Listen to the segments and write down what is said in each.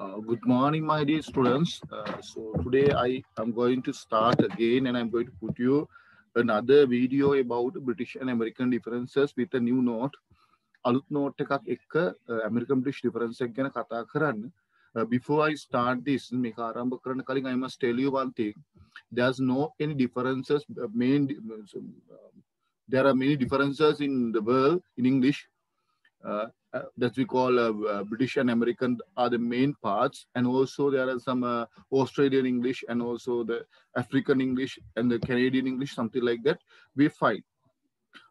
Good morning, my dear students. So today I am going to start again, and I'm going to put you another video about British and American differences with a new note. Alut note එකක් එක්ක American British difference එක ගැන කතා කරන්න. Before I start this, මේක ආරම්භ කරන්න කලින් I must tell you one thing. There's no any differences. There are many differences in the world in English. That we call British and American are the main parts, and also there are some Australian English and also the African English and the Canadian English, something like that. We find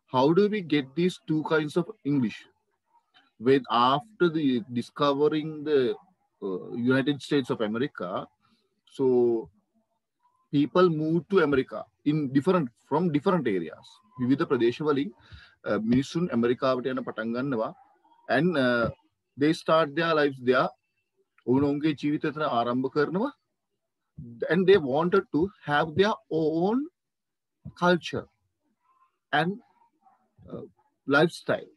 how do we get these two kinds of English? When after the discovering the United States of America, so people moved to America from different areas. විවිධ ප්‍රදේශවලින් මිනිසුන් ඇමරිකාවට යන පටන් ගන්නවා. And they start their lives there. ඔවුන්ගේ ජීවිතය ආරම්භ කරනවා. And they wanted to have their own culture and lifestyle.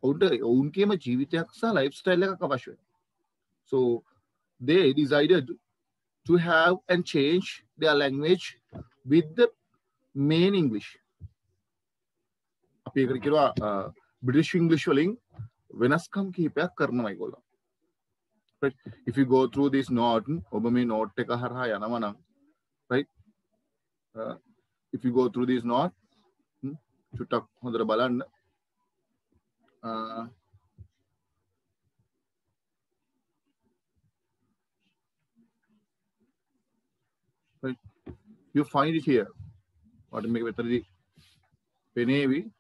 ඔවුන්ගේම ජීවිතයක් සහ lifestyle එකක් අවශ්‍යයි. So they decided to have and change their language with the main English. අපි ඒකට කියනවා British English වලින් වෙනස්කම් කිහිපයක් කරනවා ඒගොල්ලෝ. Right? If you go through this note, ඔබ මේ note එක හරහා යනවා නම්, right? If you go through this note, චුට්ටක් හොඳට බලන්න. Right? You find it here. What make better පෙනේවි.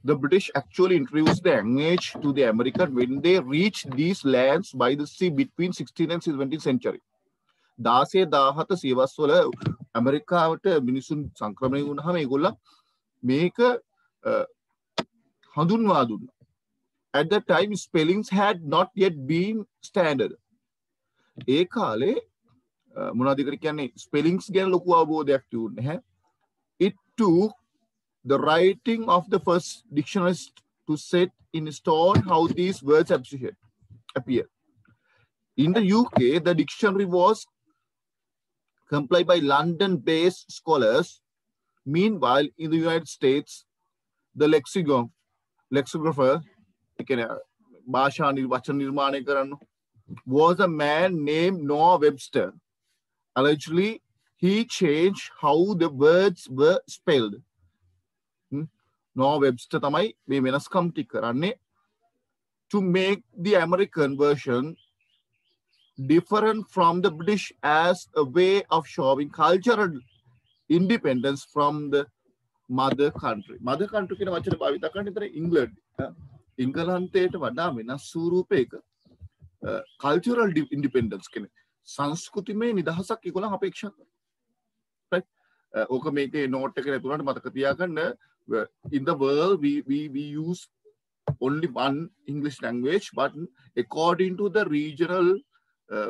The British actually introduced the language to the American when they reached these lands by the sea between 16th and 17th century. 16-17 සියවස්වල ඇමරිකාවට මිනිසුන් සංක්‍රමණය වුණාම ඒගොල්ලෝ මේක හඳුන්වා දුන්නා. At that time spellings had not yet been standard. ඒ කාලේ මොනවද කියන්නේ spellings ගැන ලොකු අවබෝධයක් තිබුණේ නැහැ. It took the writing of the first dictionaries to set in stone how these words appear. In the UK, the dictionary was compiled by London-based scholars. Meanwhile, in the United States, the lexicographer was a man named Noah Webster. Allegedly, he changed how the words were spelled. Noah Webster තමයි මේ වෙනස්කම් ටික කරන්නේ to make the American version different from the British as a way of showing cultural independence from the mother country. Mother country කියන වචන භාවිත කරන්නේ විතර ඉංග්ලන්ඩ්. ඉංගලන්තයට වඩා වෙනස් ස්වරූපයක cultural independence කියන්නේ සංස්කෘතිමය නිදහසක් ඒගොල්ලන් අපේක්ෂා කරනවා. Right? ඕක මේකේ note එකේ නැතුණාට මතක තියාගන්න. In the world, we use only one English language, but according to the regional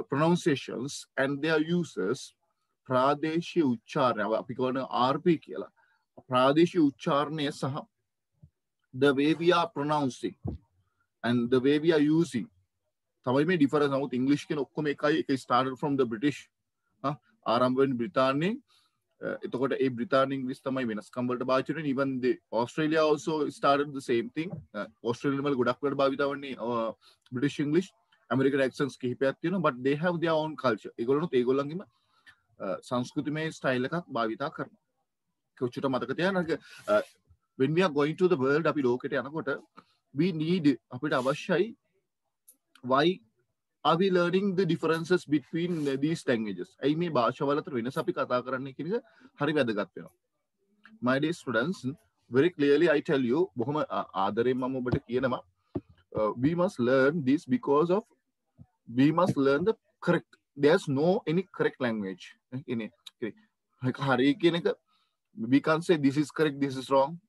pronunciations and their uses, ප්‍රාදේශීය උච්චාරණය අපි කියන RP කියලා. ප්‍රාදේශීය උච්චාරණය සහ the way we are pronouncing and the way we are using තමයි මේ difference. නමුත් English කියන ඔක්කොම එකයි. ඒක started from the British. ආරම්භ වෙන්නේ බ්‍රිතාන්‍යයෙන්. එතකොට ඒ බ්‍රිතාන්‍ය ඉංග්‍රීසි තමයි වෙනස්කම් වලට භාවිත වෙන්නේ. Even the Australia also started the same thing. Australian වල ගොඩක් වලට භාවිත වන්නේ British English. American accents කිහිපයක් තියෙනවා, but they have their own culture. ඒගොල්ලෝත් ඒගොල්ලන්ගේම සංස්කෘතිමය style එකක් භාවිත කරනවා. කොච්චර මතක තියාගන්න. When we are going to the world, අපි ලෝකෙට යනකොට we need අපිට අවශ්‍යයි why are we learning the differences between these languages? ඇයි මේ භාෂාවල අතර වෙනස අපි කතා කරන්නේ කියන එක හරි වැදගත් වෙනවා. My dear students, very clearly I tell you, බොහොම ආදරයෙන් මම ඔබට කියනවා we must learn this because of we must learn the correct. There's no any correct language in it. හරි කියන එක we can't say this is correct, this is wrong,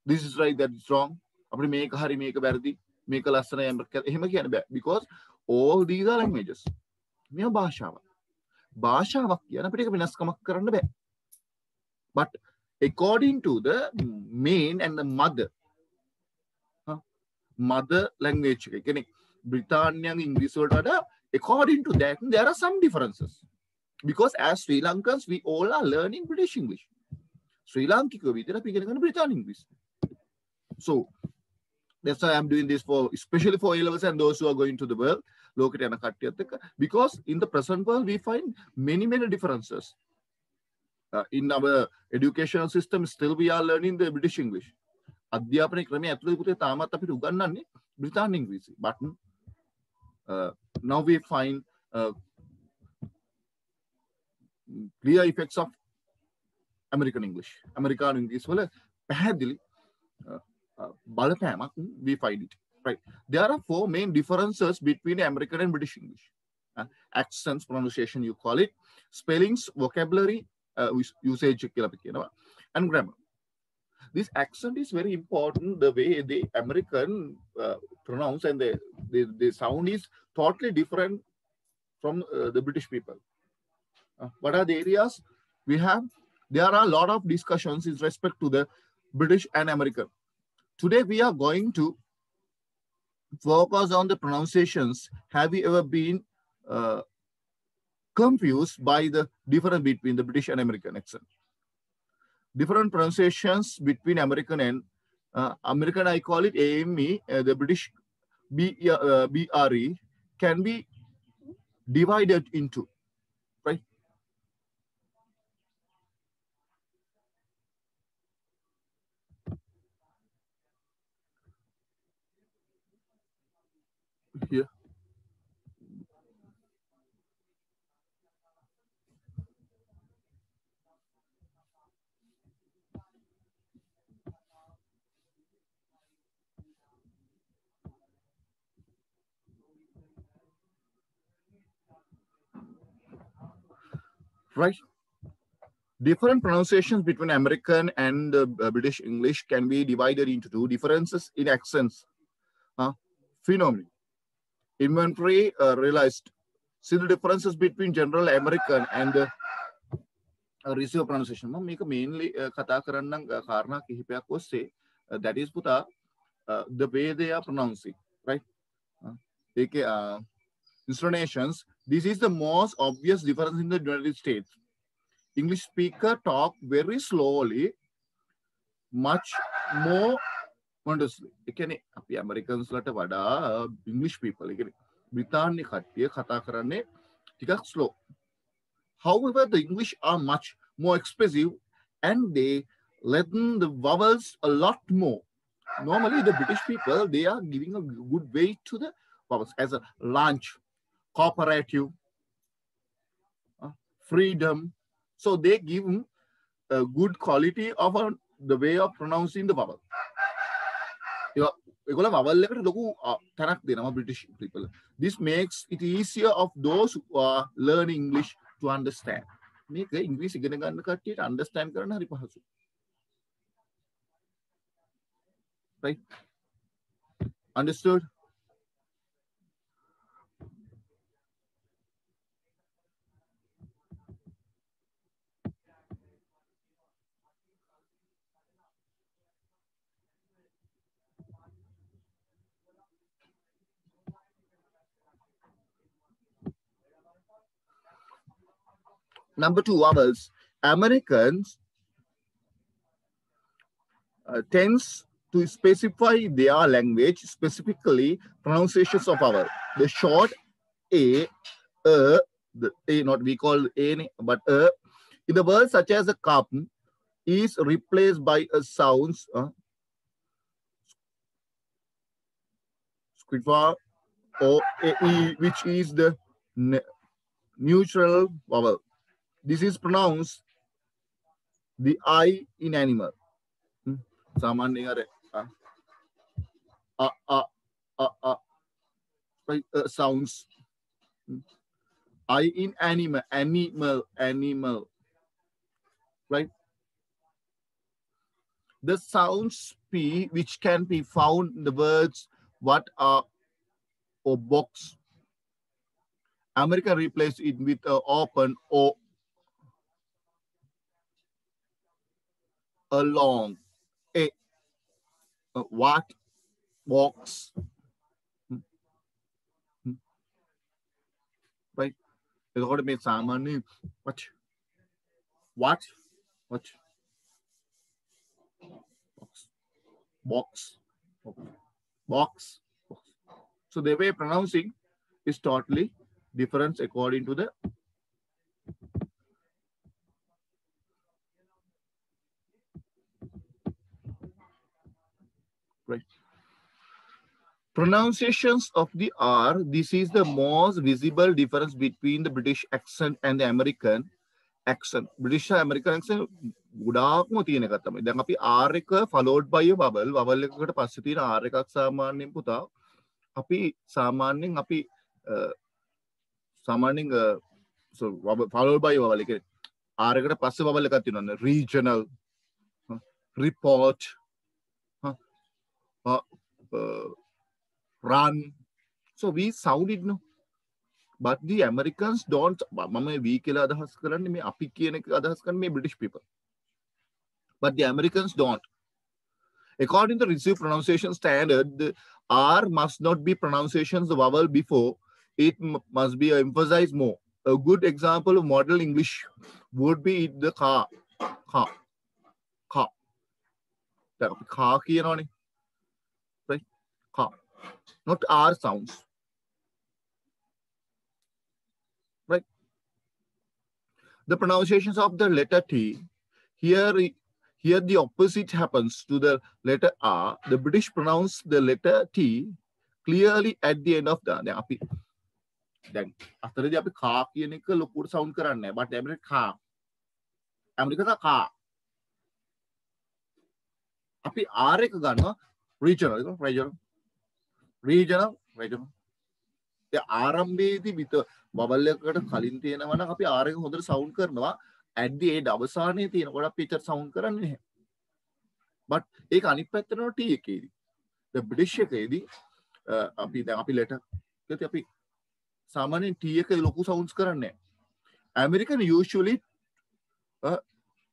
this is right, that is wrong. අපිට මේක හරි මේක වැරදි මේක ලස්සනයි එහෙම කියන්න බෑ. Because all these are languages. මේ භාෂාවක් කියන අපිට ඒක වෙනස්කමක් කරන්න බෑ. But according to the main and the mother, mother language. Britannian English word, according to that, there are some differences. Because as Sri Lankans, we all are learning British English. Sri Lanka, Britannian English. So that's why I'm doing this for, especially for A-levels and those who are going to the world. Because in the present world, we find many differences. In our educational system, still we are learning the British English. Britannian English. But now we find clear effects of American English. American English, we find it. Right. There are four main differences between American and British English. Accents, pronunciation, you call it, spellings, vocabulary, usage, and grammar. This accent is very important. The way the American pronounce and the sound is totally different from the British people. What are the areas we have? There are a lot of discussions in respect to the British and American. Today we are going to focus on the pronunciations. Have you ever been confused by the difference between the British and American accent? Different pronunciations between American and American, I call it AME, the British BRE, can be divided into, right? Here. Right. Different pronunciations between American and British English can be divided into two. Differences in accents. Phenomenon. Inventory realized. See the differences between general American and the receiver pronunciation. Mainly kata karannang karna kihipayak osse that is puta the way they are pronouncing, right? Intonations. This is the most obvious difference in the United States. English speaker talk very slowly, much more modestly. Americans English people Britannic slow. However, the English are much more expressive and they lengthen the vowels a lot more. Normally, the British people, they are giving a good weight to the vowels as a lunch, cooperative, freedom. So they give a good quality of the way of pronouncing the vowel. British people. This makes it easier of those who are learning English to understand. Make English understand. Right? Understood? Number two, vowels. Americans tends to specify their language, specifically pronunciations of vowel. The short a, the a, not we call a, but in the words such as a cup is replaced by a sounds squidward or a, which is the neutral vowel. This is pronounced the I in animal. Sounds. I in animal, right? The sounds P, which can be found in the words what are or box. America replaced it with open or along. A what box. Right? It's got to make samani. What? Box. So the way pronouncing is totally different according to the right. Pronunciations of the R. This is the most visible difference between the British accent and the American accent. British American accent ගොඩාක්ම තියෙන එකක් තමයි. දැන් අපි R එක followed by a vowel. Vowel එකකට පස්සේ තියෙන R එකක් සාමාන්‍යයෙන් පුතා අපි සාමාන්‍යයෙන් so followed by a vowel එක R එකට පස්සේ vowel එකක් තියෙනවා. Regional, report, run. So we sound it no. But the Americans don't. මම we කියලා අදහස් කරන්නේ මේ අපි කියන එක අදහස් කරන්නේ මේ British people. But the Americans don't. According to the received pronunciation standard, the R must not be pronunciations the vowel before. It must be emphasized more. A good example of model English would be the car. Car. Car කියනවනේ. Right? Car. Not R sounds. Right? The pronunciations of the letter T, here the opposite happens to the letter R. The British pronounce the letter T clearly at the end of the. Then after the car look sound කරන්නේ but American car. American car. අපි R එක ගන්නවා regional. ඒ ආරම්භයේදී bubble එකකට කලින් තියෙනවා නම් අපි R එක හොඳට sound කරනවා at the end අවසානයේ තියෙනකොට අපි පිටර sound කරන්නේ නැහැ. but ඒක අනිත් පැත්තට යනවා T එකේදී. the British එකේදී අපි letter එකදී අපි සාමාන්‍යයෙන් T එකේ ලොකු sounds කරන්නේ නැහැ. American usually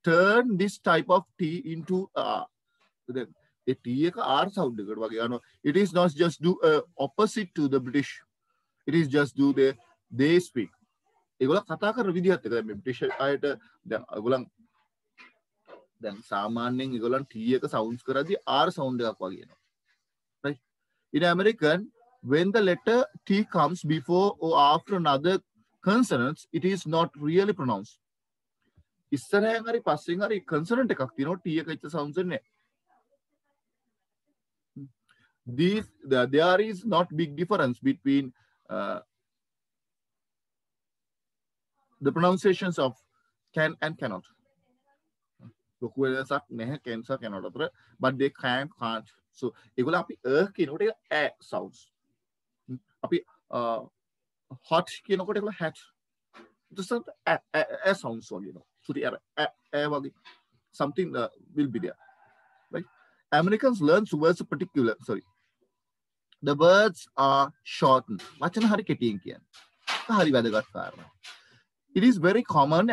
turn this type of T into the T එක R sound එකට වගේ යනවා. It is not just do opposite to the British. It is just do they speak. ඒගොල්ලෝ කතා කරන විදිහත් එක දැන් මේ British අයට දැන් ඒගොල්ලන් දැන් සාමාන්‍යයෙන් ඒගොල්ලන් T එක sounds කරද්දී R sound එකක් වගේ එනවා. Right? In American, when the letter T comes before or after another consonants, it is not really pronounced. ඉස්සරහෙන් හරි පස්සෙන් හරි consonant එකක් තියෙනවා T එක ඉච්ච sounds එන්නේ. There is not big difference between the pronunciations of can and cannot. But they can't. So, ඒගොල්ලෝ අපි කියනකොට ඒක sounds. අපි hot කියනකොට ඒගොල්ලෝ hat. Just sounds වගේ නෝ. So the වගේ something will be there. Right? Americans learn words particular. Sorry. The words are shortened. වචන හරි කෙටියෙන් කියන්නේ. හරි වැදගත් කාරණා. It is very common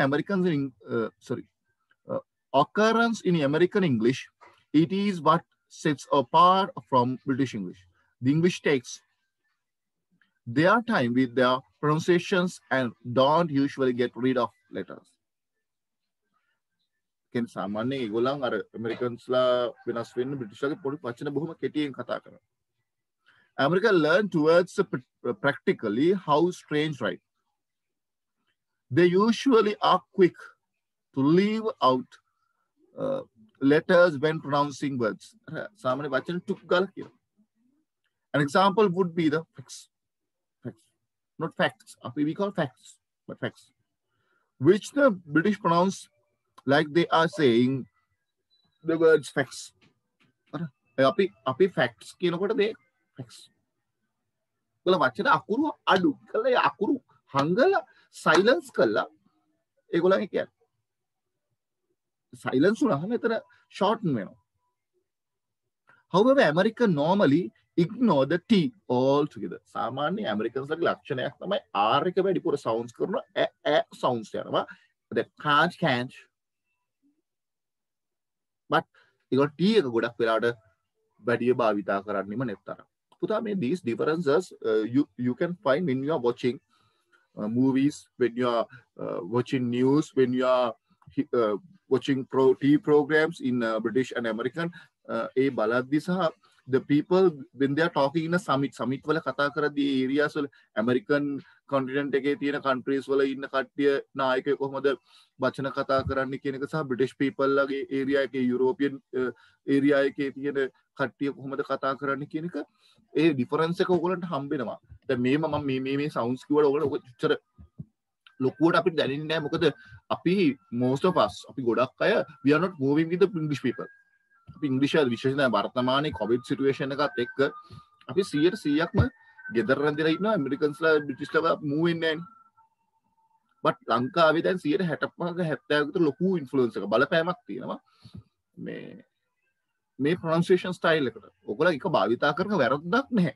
occurrence in American English. It is what sets apart from British English. The English takes their time with their pronunciations and don't usually get rid of letters. Ken සාමාන්‍යයෙන් ඒගොල්ලන් අර Americansලා වෙනස් වෙන්න Britishලාගේ පොඩි වචන බොහොම කෙටියෙන් කතා කරනවා. America learned words practically how strange right. They usually are quick to leave out letters when pronouncing words. සාමාන්‍ය වචන ටුක් ගාලා කියනවා. An example would be the facts. Not facts. We call facts, but facts. Which the British pronounce like they are saying the words facts. අපි facts කියනකොට they facts. ඔයාලා වචන අකුරු අඩු කළා අකුරු හංගලා silence කළා ඒගොල්ලන් කියන්නේ. Silence වුණාම එතන shorten වෙනවා. However, Americans normally ignore the T altogether. සාමාන්‍ය Americans ලගේ ලක්ෂණයක් තමයි R එක වැඩිපුර sounds කරනවා sounds යනවා. The can't. But ඒගොල්ලෝ T එක ගොඩක් වෙලාවට වැඩිය භාවිතා කරන්නෙම නැත්තර. පුතා මේ these differences you can find when you are watching movies, when you are watching news, when you are watching TV programs in British and American. ඒ බලද්දි සහ the people when they are talking in a summit වල කතා කරද්දී areas වල American continent එකේ තියෙන countries වල ඉන්න කට්ටිය නායකයෝ කොහොමද වචන කතා කරන්න කියන එක සහ British people ලගේ area එකේ European area එකේ තියෙන කට්ටිය කොහොමද කතා කරන්න කියන එක ඒ difference එක ඔයගොල්ලන්ට හම්බෙනවා. දැන් මම මේ sounds කිව්වට ඔයගොල්ලෝ ඔච්චර ලොකුවට අපිට දැනෙන්නේ නැහැ. මොකද අපි most of us අපි ගොඩක් අය we are not moving with the English people. අපි ඉංග්‍රීසි විශේෂයෙන් වර්තමානයේ කොවිඩ් සිටුේෂන් එකත් එක්ක අපි 100%ක්ම ගෙදර රැඳිලා ඉන්නවා. ඇමරිකන්ස්ලා බ්‍රිටිෂ්ලා මූව් වෙන්නේ නැහැ. බට් ලංකාවේ දැන් 65ක 70ක විතර ලොකු ඉන්ෆ්ලුවන්ස් එක බලපෑමක් තියෙනවා මේ ප්‍රොනන්සියේෂන් ස්ටයිල් එකට. ඔයගොල්ලෝ එක භාවිතා කරන වැරද්දක් නැහැ.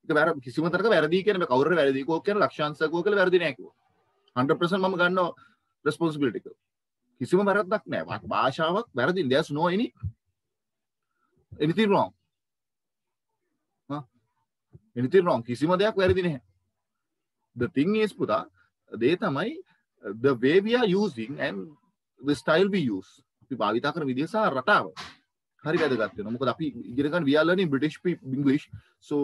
ඒක වැරදි කිසිම තරක වැරදි කියන්නේ කවුරුර වැරදි කෝ කියන ලක්ෂාංශකෝ කියලා වැරදි නැහැ කිව්වා. 100% මම ගන්නවා responsibility එක. කිසිම වැරද්දක් නැහැ. භාෂාවක් වැරදි. There's no anything wrong. anything wrong. කිසිම දෙයක් වැරදි නැහැ. The thing is පුතා දේ තමයි the way we are using and the style we use. අපි භාවිතා කරන විදිහ සහ රටාව හරි වැදගත් වෙනවා. මොකද අපි ඉගෙන ගන්න we are learning British English. So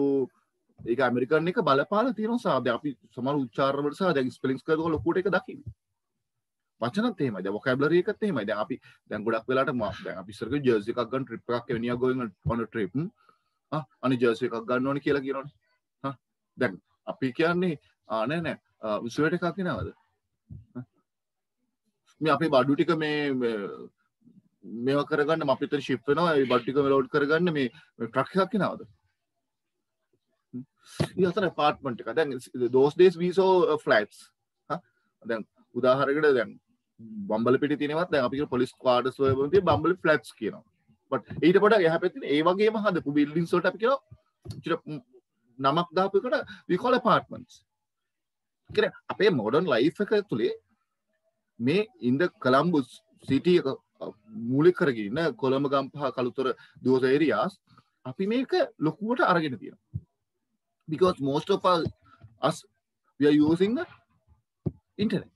ඒක ඇමරිකන් එක බලපාලා තියෙනවා සහ දැන් අපි සමහර උච්චාරණ වල සහ දැන් ස්පෙලිංග්ස් කරනකොට ලොකුට එක දකින්න. වචනත් එහෙමයි. දැන් vocabulary එකත් එහෙමයි. දැන් අපි දැන් ගොඩක් වෙලාට දැන් අපි ඉස්සරක ජර්සි එකක් ගන්න ට්‍රිප් එකක් when you are going on a trip අනේ ජර්සි එකක් ගන්න ඕනේ කියලා කියනවනේ. දැන් අපි කියන්නේ නෑ ස්වෙට් එකක් ගෙනවද? මේ අපේ බඩු ටික මේවා කරගන්න මම අපිට ෂිප් වෙනවා. ඒ බඩු ටික ලෝඩ් කරගන්න මේ ට්‍රක් එකක් ගෙනවද? ඊයතර apartment එක. දැන් those days we saw flats. දැන් උදාහරණයකට දැන් බම්බලපිටිය තියෙනවත් දැන් අපි කියන පොලිස් ක්වාඩර්ස් වල තියෙන බම්බල ෆ්ලැට්ස් කියනවා. බට් ඊට වඩා එහා පැත්තේ ඒ වගේම හදපු බිල්ඩින්ග්ස් වලට අපි කියනවා නමක් දාපු එකට we call apartments. කියන්නේ අපේ modern life එක තුලේ මේ in the Columbus city එක මූලික කරගෙන ඉන්න කොළඹ ගම්පහ කළුතර those areas අපි මේක ලොකුවට අරගෙන තියෙනවා. Because most of us we are using the internet.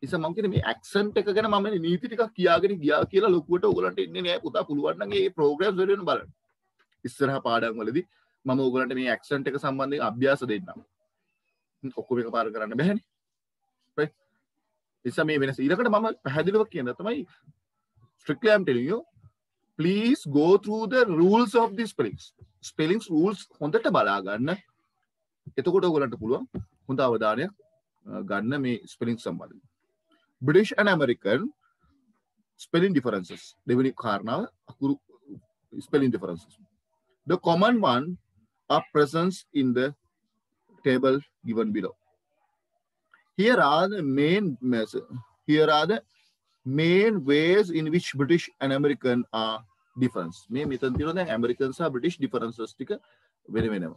ඉතින් මම කියන්නේ මේ accent එක ගැන මම නීති ටිකක් කියාගෙන ගියා කියලා ලොකුවට ඔයගලන්ට ඉන්නේ නෑ පුතා. පුළුවන් නම් මේ programs වල වෙන බලන්න. ඉස්සරහ පාඩම් වලදී මම ඔයගලන්ට මේ accent එක සම්බන්ධයෙන් අභ්‍යාස දෙන්නම්. ඔක්කොම එකපාර කරන්න බැහැනේ. right? ඉතින් මේ වෙනස ඊළඟට මම පැහැදිලිව කියනවා තමයි strictly I'm telling you please go through the rules of the spellings rules හොඳට බලා ගන්න. එතකොට ඔයගලන්ට පුළුවන් හොඳ අවධානයක් ගන්න මේ spelling සම්බන්ධයෙන්. British and American spelling differences. දෙවෙනි කාරණාව අකුරු spelling differences. The common one are present in the table given below. Here are the main ways in which British and American are different. මේ මෙතන තියෙනවා දැන් American සහ British differences ටික වෙනම.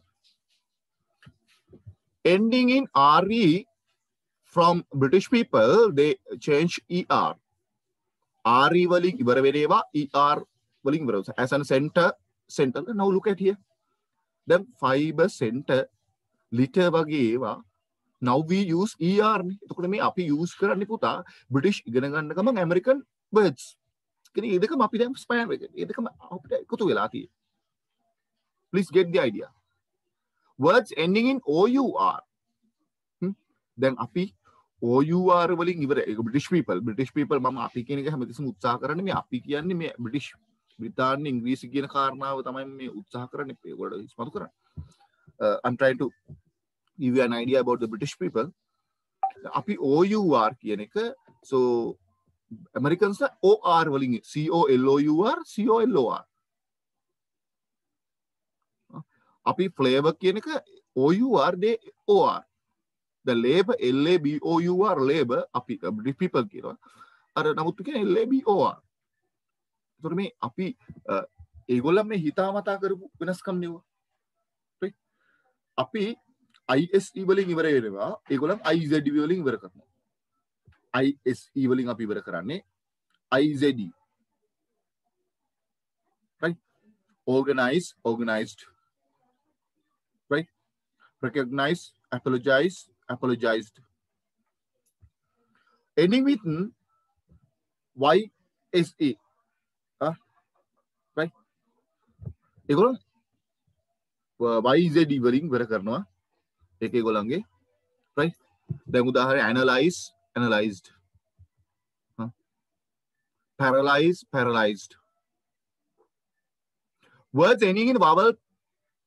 Ending in RE from British people they change ER. RE වලින් ඉවර වෙන ඒවා ER වලින් ඉවර වෙනවා. As an center now look at here. Then fiber center liter වගේ ඒවා now we use ER නේ. එතකොට මේ අපි use කරන්නේ පුතා British ඉගෙන ගන්න ගමන් American words. කියන්නේ ඒ දෙකම අපි දැන් ස්පෑන් වෙන්නේ. ඒ දෙකම අපිට එකතු වෙලා තියෙන්නේ. Please get the idea. Words ending in OUR. දැන් අපි OUR වලින් ඉවර ඒක British people මම අපි කියන එක හැමතිස්සෙම උත්සාහ කරන්නේ මේ අපි කියන්නේ මේ British බ්‍රිතාන්‍ය ඉංග්‍රීසි කියන කාරණාව තමයි මේ උත්සාහ කරන්නේ ඒකට ඉස්මතු කරන්නේ. I'm trying to give you an idea about the British people. අපි OUR කියන එක so Americans OR වලින් COLOUR අපි flavor කියන එක OUR they OR the labor LABOUR labor අපි British people කියනවා අර නමුත් කියන්නේ LABOR. ඒතර මේ අපි ඒගොල්ලන් මේ හිතාමතා කරපු වෙනස්කම් නෙව. right අපි ISE වලින් ඉවර වෙනවා ඒගොල්ලන් IZE වලින් ඉවර කරනවා. ISE වලින් අපි ඉවර කරන්නේ IZE. right organize, organized, right? Recognize, apologize, apologized. Ending with YSE, right? ඒගොල්ලෝ YZ වලින් ඉවර කරනවා. ඒක ඒගොල්ලන්ගේ, right? දැන් උදාහරණ analyze, analyzed. Paralyze, paralyzed. Words ending in vowel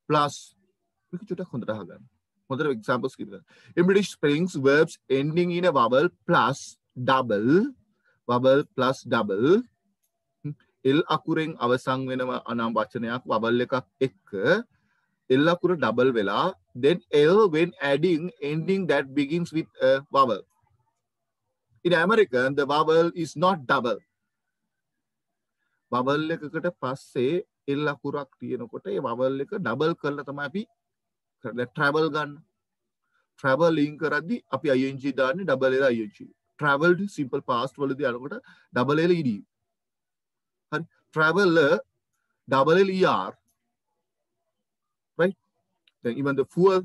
plus. මේක චුට්ටක් හොඳට අහගන්න. හොඳට examples කිව්වා. In British spellings, verbs ending in a vowel plus double, vowel plus double. L අකුරෙන් අවසන් වෙනව අනම් වචනයක් vowel එකක් එක්ක L අකුර double වෙලා then L when adding ending that begins with a vowel. In American, the vowel is not double. Vowel එකකට පස්සේ L අකුරක් තියෙනකොට ඒ vowel එක double කරලා තමයි අපි travel ගන්න. Traveling කරද්දි අපි ing දාන්නේ double L ing. Traveled simple past වලදී අරකට double L ed. හරි. Traveler double L er. Right? Then even the fuel,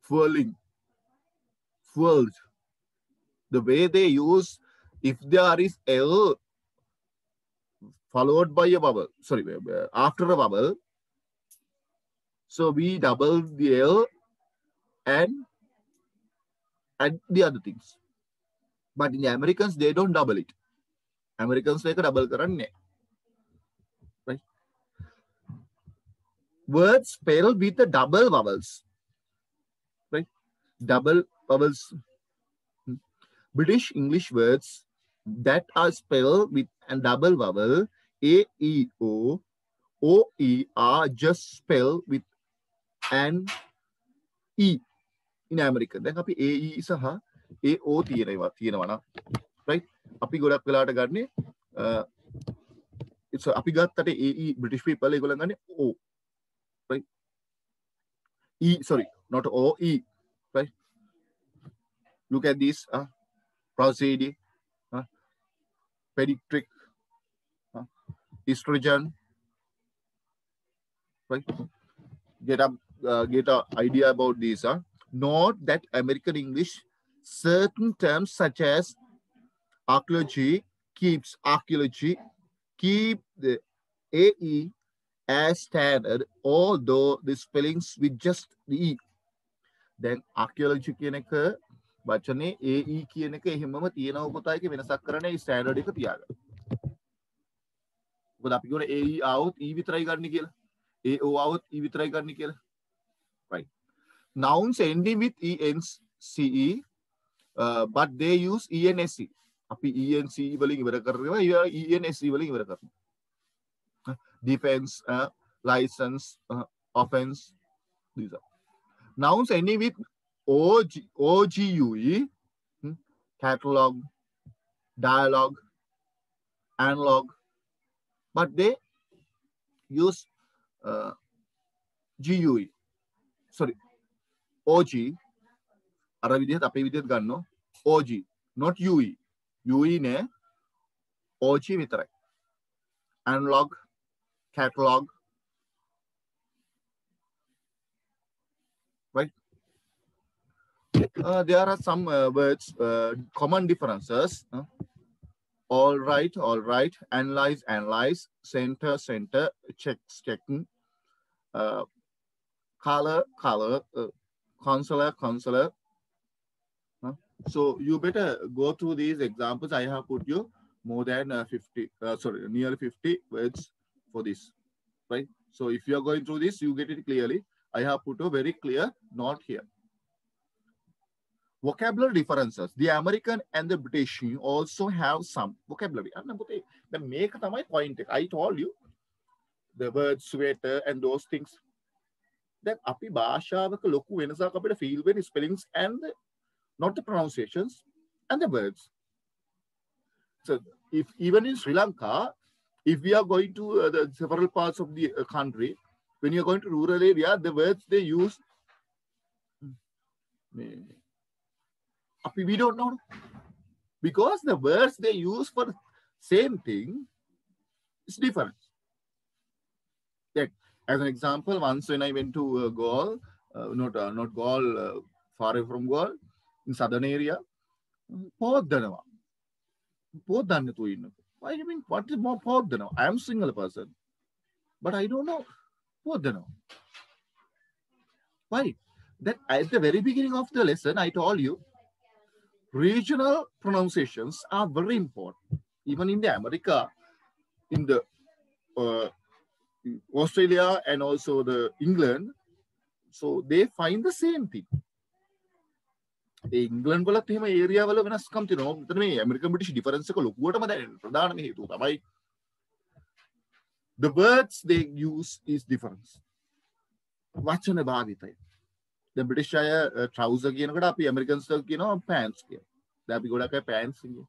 fueling, fueled. The way they use, if there is L followed by a vowel, sorry, after a vowel, so we double the L and add the other things. But in the Americans, they don't double it. Americans like a double karanne. Right? Words spelled with the double vowels. Right? Double vowels. British English words that are spelled with a double vowel A, E, O, E are just spelled with an E in American. Then අපි A, E සහ A, O තියෙනවා නම් right? අපි ගොඩක් වෙලාට ගන්නේ it's අපි ගත්තට A, E British people ඒගොල්ලන් ගන්නේ O, right? E, sorry, not O, E, right? Look at this, prosody, pediatric, estrogen, right? Get an idea about this. Note that American English, certain terms such as archaeology, keep the AE as standard, although the spellings with just the E. Then archaeology කියන එක වචනේ AE කියන එක එහෙමම තියෙනව පුතායික වෙනසක් කරන්නේ standard එක තියාගන්න. මොකද අපි කියනවා AE આવොත් E විතරයි ගන්න කියලා. AO આવොත් E විතරයි ගන්න කියලා. Right. Nouns ending with ENCE, but they use ENSE. අපි ENCE වලින් ඉවර කරනවා, ENSE වලින් ඉවර කරනවා. Defense, license, offense, these are. Nouns ending with OGUE, catalog, dialogue, analog, but they use GUE. Sorry, OG. අර විදිහට අපේ විදිහට ගන්නවා OG, not UE. UE නේ OG විතරයි. Analog, catalog, right? There are some words, common differences. All right, analyze, center, checking, color, counselor. So you better go through these examples. I have put you more than 50, nearly 50 words for this, right? So if you are going through this, you get it clearly. I have put a very clear note here. Vocabulary differences. The American and the British also have some vocabulary. The make my point. I told you the word sweater and those things. That api bhashawaka loku wenasak apita feel when spellings and not the pronunciations and the words. So if even in Sri Lanka, if we are going to the several parts of the country, when you are going to rural area, the words they use, we don't know, because the words they use for same thing It's different. Like, as an example, once when I went to Gaul, not Gaul, far away from Gaul, in southern area, Why do you mean? What is more Poddanava? I am a single person, but I don't know Poddanava. Why? That at the very beginning of the lesson, I told you regional pronunciations are very important. Even in the America, in the Australia and also the England, so they find the same thing. England වලත් එහෙම area වල වෙනස්කම් තියෙනවා. මෙතන මේ American British difference එක ලොකුවටම දැනෙන ප්‍රධානම හේතුව තමයි the words they use is difference. වචන භාවිතය. දැන් බ්‍රිටිෂ් අය trouser කියනකොට අපි ඇමරිකන්ස් කියනවා pants කියලා. දැන් අපි ගොඩක් අය pants කියනවා.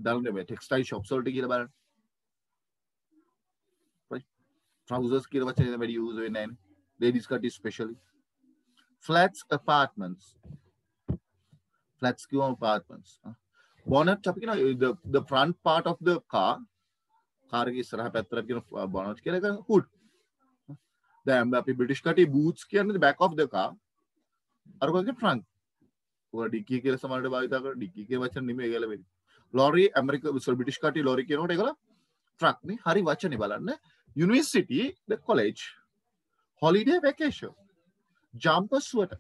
දාන්නේ මේ ටෙක්ස්ටයිල් shops වලට කියලා බලන්න. right? Trousers කියන වචනේ වැඩි use වෙන්නේ නැහැ. Ladies cut especially. Flats, apartments. Flats, apartments. Bonnet, the front part of the car. Car is bonnet, hood. The British cut boots in the back of the car. Are going to trunk. Dicky kill some other dicky. Lorry, America, so British cut lorry truck. Hari Vachan University, the college. Holiday vacation. Jumper sweater.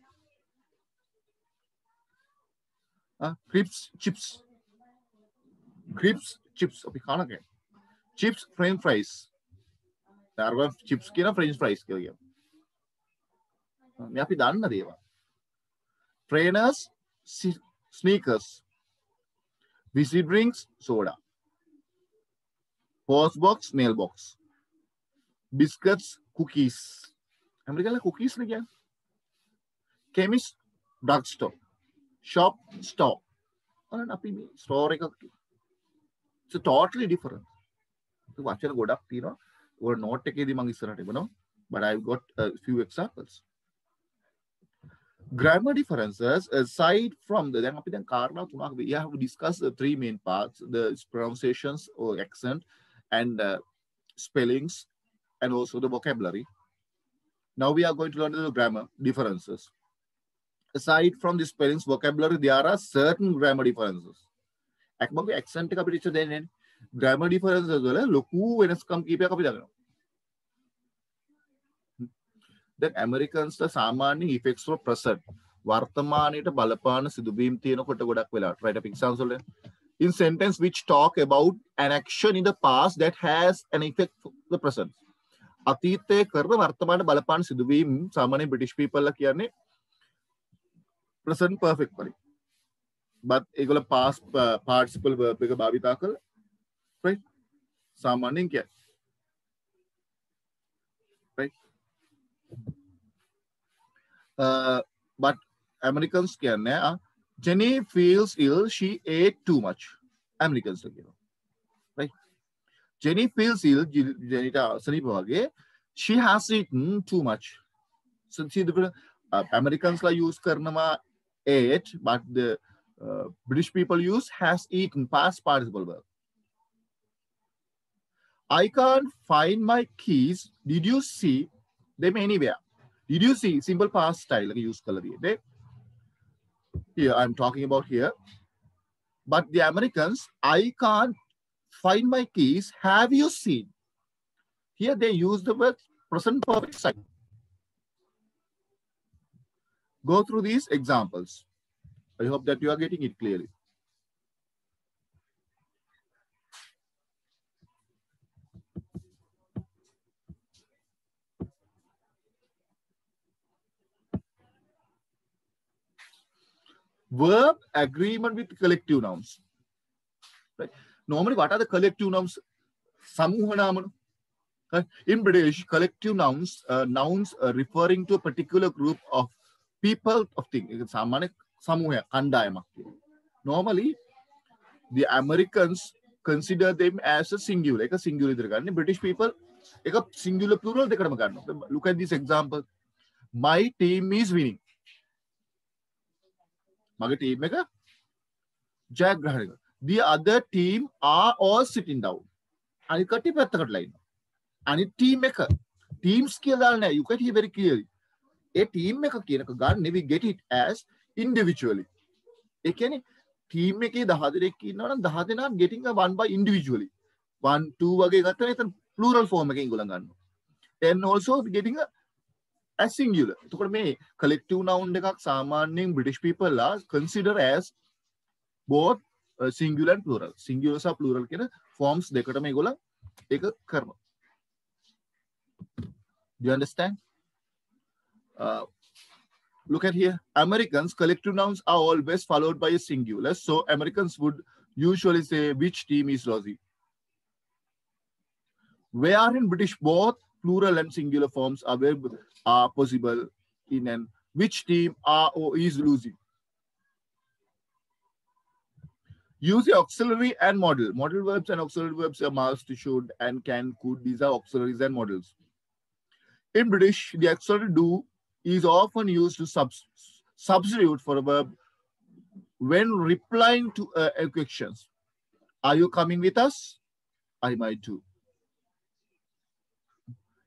Crisps, chips. Crisps, chips. Chips, French fries. There are chips, French fries. Trainers, sneakers. Fizzy drinks, soda. Post box, mailbox. Biscuits, cookies. American cookies again. Chemist, drugstore. Shop, store. Store. It's totally different. Watch it go up, we're not taking the mangi, but I've got a few examples. Grammar differences, aside from the we have discussed the three main parts: the pronunciations or accent, and spellings, and also the vocabulary. Now we are going to learn the grammar differences. Aside from the spellings, vocabulary, there are certain grammar differences. Accent grammar differences that Americans the samani effects for present. Vartamanita balapana sidubim tino kotagodak vela. Write up examples in sentence which talk about an action in the past that has an effect for the present. අතීතයේ කරන වර්තමාන බලපාන සිදුවීම් සාමාන්‍ය British people ලා කියන්නේ present perfect වලින්. but ඒගොල්ල past participle verb එක භාවිතා කළා. right? සාමාන්‍යයෙන් කියන්නේ. right? But Americans කියන්නේ Jenny feels ill, she ate too much. Americans කියනවා. right? Jenny feels ill, she has eaten too much. So see the Americans use karnama ate, but the British people use has eaten, past participle verb. I can't find my keys. Did you see them anywhere? Did you see? Simple past style. Use color here. I'm talking about here. But the Americans, I can't find my keys. Have you seen? Here they use the word present perfect sign. Go through these examples. I hope that you are getting it clearly. Verb agreement with collective nouns. Right? Normally, what are the collective nouns? In British, collective nouns, nouns referring to a particular group of people of things. Normally, the Americans consider them as a singular. Like a singular. British people, like a singular plural. Look at this example. My team is winning. The other team are all sitting down. අනිත් කට්ටිය පැත්තකටලා ඉන්නවා. අනිත් team එක teams කියලා දාලා නැහැ. You can hear very clearly. A team එක කියනක ගන්න we get it as individually. ඒ කියන්නේ ටීම් එකේ 10 දෙනෙක් ඉන්නවා නම් 10 දෙනා getting a one by individually. 1 2 වගේ ගත්තා එතන plural form එකකින් ගොල්ලන් ගන්නවා. then also getting a as singular. එතකොට මේ collective noun එකක් සාමාන්‍යයෙන් British people are consider as both singular and plural. Singular සහ plural කියන forms දෙකටම ඒගොල්ලන් ඒක කරනවා. Do you understand? Look at here. Americans, collective nouns are always followed by a singular. So Americans would usually say which team is losing. Where in British both plural and singular forms are possible in an which team are or is losing. Use the auxiliary and model. Modal verbs and auxiliary verbs are must, should, and can, could. These are auxiliaries and models. In British, the auxiliary do is often used to substitute for a verb when replying to questions. Are you coming with us? I might too.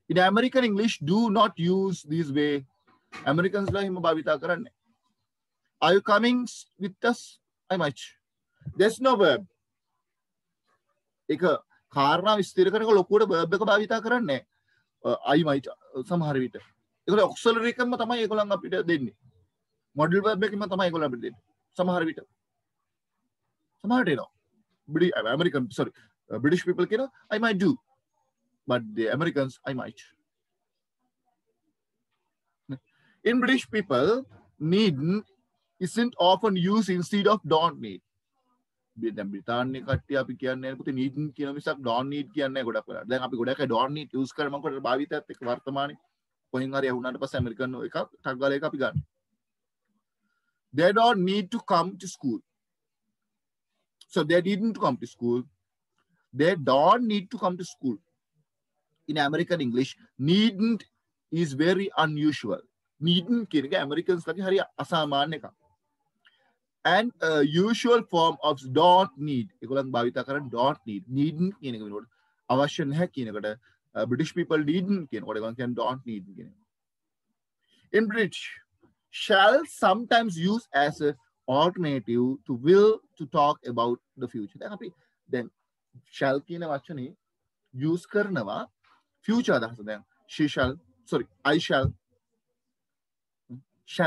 In American English, do not use this way. Americans la hima bhavita karanne. Are you coming with us? I might. There's no verb. එක කාරණා විස්තර කරනකොට ලොකුවට verb එක භාවිතා කරන්නේ I might සමහර විට. ඒකට auxiliary එකම තමයි ඒගොල්ලන් අපිට දෙන්නේ. modal verb එකම තමයි ඒගොල්ලන් අපිට දෙන්නේ. සමහර විට. සමහරට එනවා. British people කියනවා I might do. But the Americans, I might. In British people, need isn't often used instead of don't need. දැන් බ්‍රිතාන්‍ය කට්ටිය අපි කියන්නේ පුතේ need කියන මිසක් don't need කියන්නේ නැහැ ගොඩක් වෙලාවට. දැන් අපි ගොඩක් don't need use කරන මොකද භාවිතයත් එක්ක වර්තමානයේ කොහෙන් හරි යහුණාට පස්සේ ඇමරිකන් එකක් ටක් ගාලා එක අපි ගන්න. They don't need to come to school. So they didn't come to school. They don't need to come to school. In American English, needn't is very unusual. Needn't කියන එක Americans ලගේ හරි අසාමාන්‍ය එකක්. And usual form of don't need. ඒගොල්ලන් භාවිතා කරන don't need. Needn't කියන එක වෙනකොට අවශ්‍ය නැහැ කියන එකට British people needn't කියනකොට ඒගොල්ලන් කියන්නේ don't need කියන එක. In British, shall sometimes used as an alternative to will to talk about the future. දැන් අපි දැන් shall කියන වචනේ use කරනවා future අදහස. දැන් she shall, sorry, I shall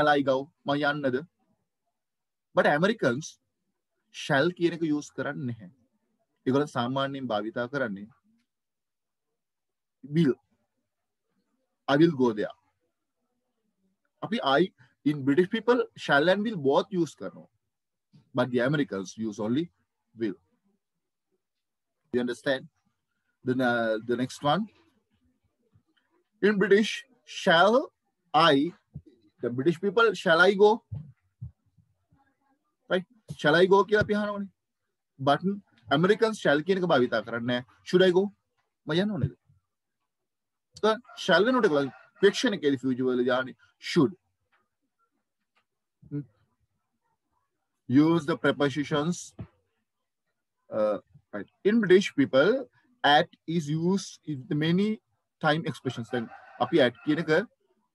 I go, මම යන්නද? But Americans shall කියන එක use කරන්නේ නැහැ. ඒගොල්ලෝ සාමාන්‍යයෙන් භාවිතා කරන්නේ will. I will go there. අපි in British people shall and will both use කරනවා. But the Americans use only will. You understand? Then the next one. In British, shall I, the British people, shall I go? Right? Shall I go? But Americans shall කියන එක භාවිතා කරන්නේ. Should I go? මම යන්න ඕනේද? So shall වෙනකොට question එකේදී future වල යානේ should. Use the prepositions. Right. In British people, at is used in the many time expressions. Then අපි at කියන එක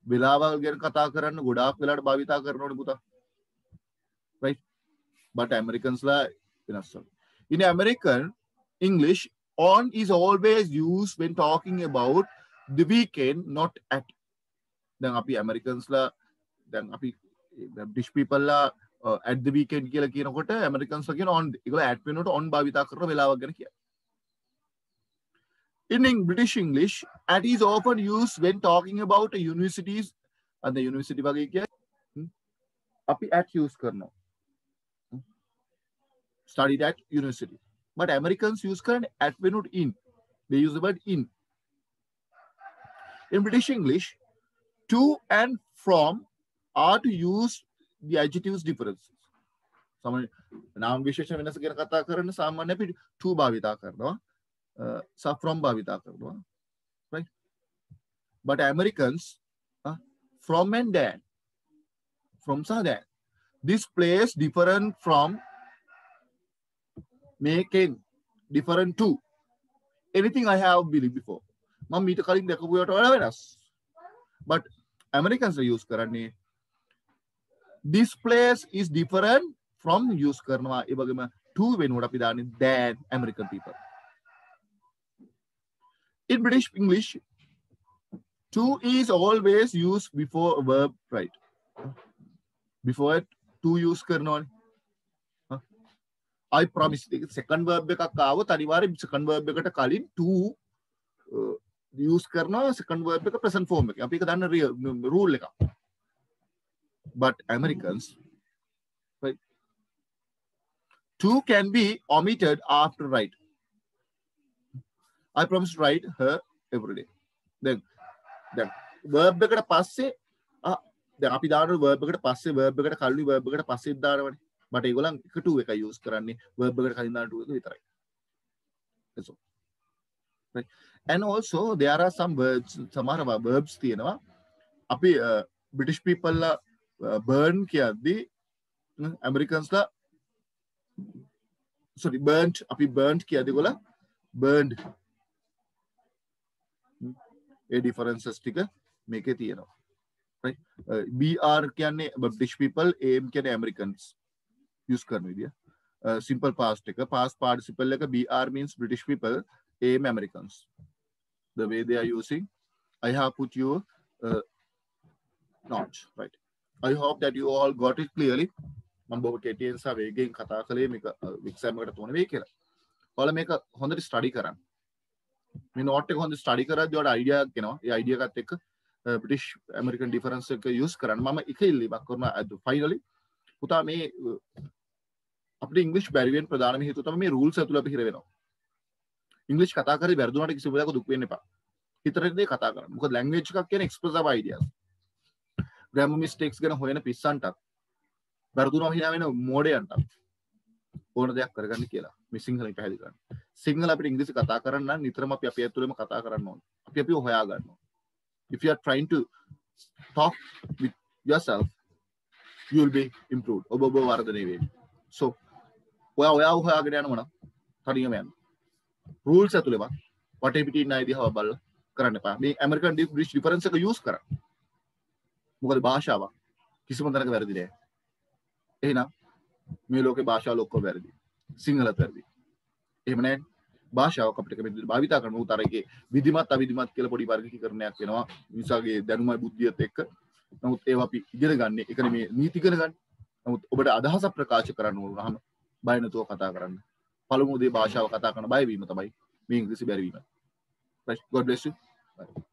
වෙලාවල් ගැන කතා කරන්න ගොඩාක් වෙලාවට භාවිතා කරනවනේ පුතා. Right? But Americans la වෙනස්. In American English, on is always used when talking about the weekend, not at. දැන් අපි Americans la දැන් අපි British people la at the weekend කියලා කියනකොට Americans la කියන on. ඒගොල්ලෝ at වෙනකොට on භාවිතා කරන වෙලාවක් ගැන කියනවා. In British English, at is often used when talking about universities and the university වගේ කියන්නේ අපි at use කරනවා. Studied at university. But Americans use at වෙනුවට in. They use the word in. In British English, to and from are to use the adjectives differences. සාමාන්‍ය නාම විශේෂණ වෙනස ගැන කතා කරන සාමාන්‍ය අපි to භාවිතා කරනවා. From භාවිතා කරනවා. Right? But Americans, from and then. From sah then. This place different from making, different to. anything I have believed before. මම මීට කලින් දැකපු ඒවාට වඩා වෙනස්. But Americans use කරන්නේ this place is different from use කරනවා ඒ වගේම to වෙනුවට අපි දාන්නේ than American people. In British English, to is always used before a verb, right? Before it, to use කරනවානේ. I promise. Second verb එකක් ආවොත් අනිවාර්යෙන් second verb එකට කලින් to use කරනවා second verb එක present form එකේ. අපි ඒක දන්න rule එකක්. But Americans, right? To can be omitted after right. I promise to write her every day. Then verb එකට පස්සේ දැන් අපි දාන verb එකට පස්සේ verb එකට කලින් verb එකට පස්සේ දානවනේ. But ඒගොල්ලන් එක to එක use කරන්නේ verb එකට කලින් දාන to එක විතරයි. That's all. Right? And also there are some words, සමහර verbs තියෙනවා. අපි British people ලා burn කියද්දි Americans ලා sorry burnt අපි burnt කියද්දි ඒගොල්ලන් burned. ඒ differences ටික මේකේ තියෙනවා. Right? BR කියන්නේ British people, AM කියන්නේ Americans use කරන විදිය. Simple past එක past participle එක BR means British people, AM Americans. The way they are using, I have put you not right. I hope that you all got it clearly. මම බොහොම කෙටියෙන් සහ වේගයෙන් කතා කළේ මේක එක්සෑම් එකට තෝරන වෙයි කියලා. ඔයාලා මේක හොඳට ස්ටඩි කරන්න. මේ නෝට් එක හොඳට ස්ටඩි කරද්දී ඔයාලට අයිඩියා එකක් එනවා. ඒ අයිඩියා එකත් එක්ක British American difference එක use කරන්න. මම එක ඉල්ලීමක් කරනවා finally. පුතා මේ අපිට ඉංග්‍රීසි බැරි වෙන ප්‍රධානම හේතුව තමයි මේ rules ඇතුළේ අපි හිර වෙනවා. ඉංග්‍රීසි කතා කරේ වැරදුනාට කිසිම වෙලාවක දුක් වෙන්න එපා. හිතරේ දේ කතා කරන්න. මොකද language එකක් කියන්නේ expressive ideas. grammar mistakes ගැන හොයන පිස්සන්ටත් වැරදුනම හිනා වෙන මෝඩයන්ටත් ඕන දෙයක් කරගන්න කියලා මේ සිංහලෙන් පැහැදිලි කරන්න. සිංහල අපිට ඉංග්‍රීසි කතා කරන්න නම් නිතරම අපි අපේ ඇතුළේම කතා කරන්න ඕනේ. අපි අපිව හොයා ගන්න ඕනේ. If you are trying to talk with yourself, you will be improved. ඔබ වර්ධනය වෙයි. So ඔයා හොයාගෙන යනවා නම් තනියම යන්න. rules ඇතුළේම වටේ පිටින් ඉන්න අය දිහා බලලා කරන්න එපා. මේ American British difference එක use කරන්න. මොකද භාෂාව කිසිම තැනක වැරදි නෑ. එහෙනම් මේ ලෝකේ භාෂාවල ඔක්කොම වැරදි. සිංහලත් වැරදි. එහෙම නෑ. භාෂාවක් අපිට කැමති භාවිතා කරන උතරයේ විධිමත් අවිධිමත් කියලා පොඩි වර්ගීකරණයක් වෙනවා. මිනිසාගේ දැනුමයි බුද්ධියත් එක්ක. නමුත් ඒවා අපි ඉගෙන ගන්න. ඒක නෙමේ නීති ඉගෙන ගන්න. නමුත් ඔබට අදහසක් ප්‍රකාශ කරන්න ඕන නම් බය නැතුව කතා කරන්න. පළමුව දේ භාෂාව කතා කරන බය වීම තමයි මේ ඉංග්‍රීසි බැරිවීම. Right. God bless you. Bye.